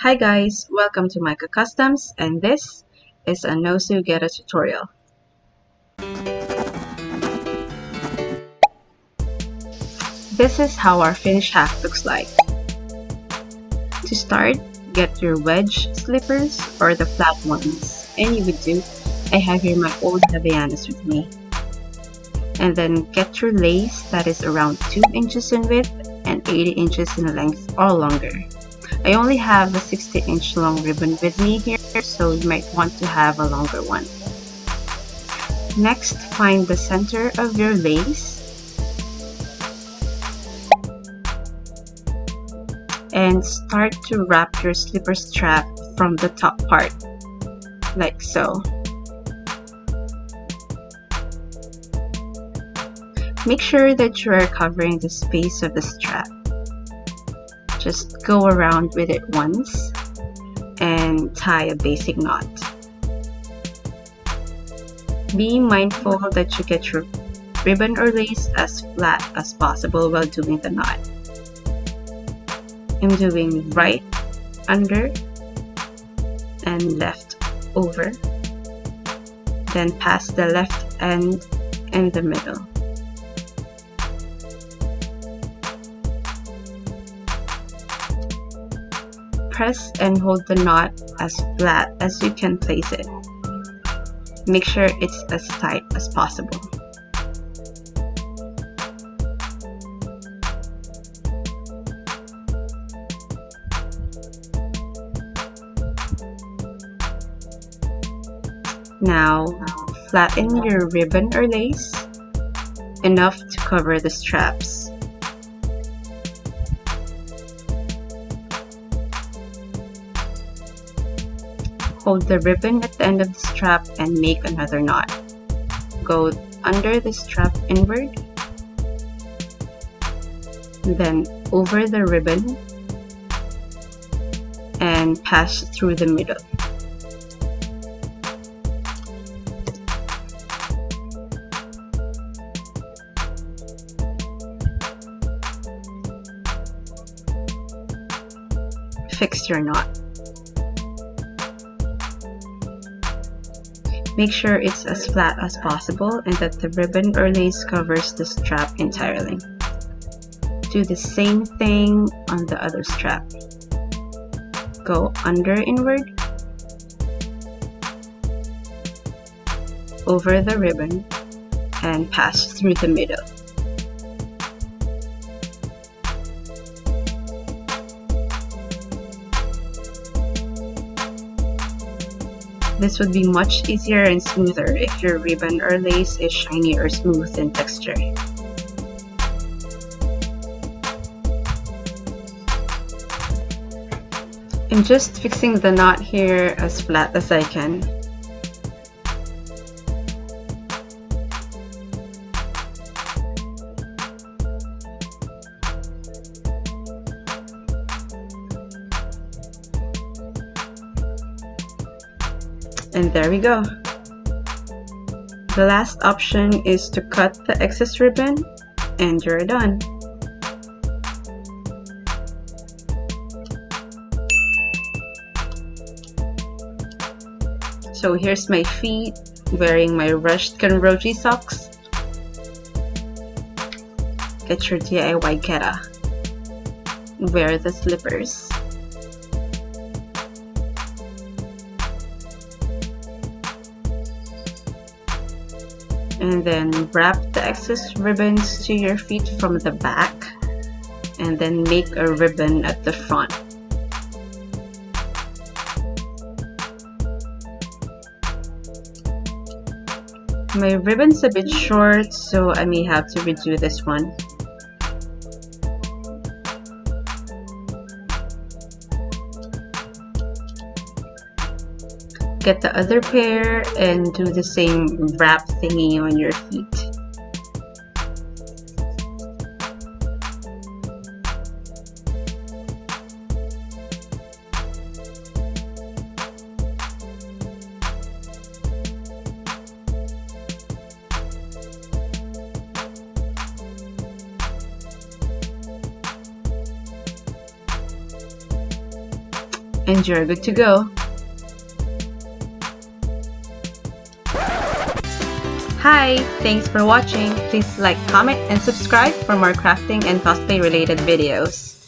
Hi guys, welcome to Micah Customs, and this is a Nosu Geta tutorial. This is how our finished half looks like. To start, get your wedge slippers or the flat ones. Any would do. I have here my old Havaianas with me. And then get your lace that is around 2 inches in width and 80 inches in length or longer. I only have a 60-inch long ribbon with me here, so you might want to have a longer one. Next, find the center of your lace and start to wrap your slipper strap from the top part, like so. Make sure that you are covering the space of the strap. Just go around with it once and tie a basic knot. Be mindful that you get your ribbon or lace as flat as possible while doing the knot. I'm doing right under and left over, then pass the left end in the middle. Press and hold the knot as flat as you can place it. Make sure it's as tight as possible. Now, flatten your ribbon or lace enough to cover the straps. Hold the ribbon at the end of the strap and make another knot. Go under the strap inward, then over the ribbon and pass through the middle. Fix your knot. Make sure it's as flat as possible and that the ribbon or lace covers the strap entirely. Do the same thing on the other strap. Go under inward, over the ribbon, and pass through the middle. This would be much easier and smoother if your ribbon or lace is shiny or smooth in texture. I'm just fixing the knot here as flat as I can. And there we go. The last option is to cut the excess ribbon and you're done. So here's my feet wearing my rushed kanroji socks. Get your DIY Geta. Wear the slippers. And then wrap the excess ribbons to your feet from the back and then make a ribbon at the front. My ribbon's a bit short, so I may have to redo this one. Get the other pair and do the same wrap thingy on your feet. and you're good to go. Hi! Thanks for watching. Please like, comment, and subscribe for more crafting and cosplay related videos.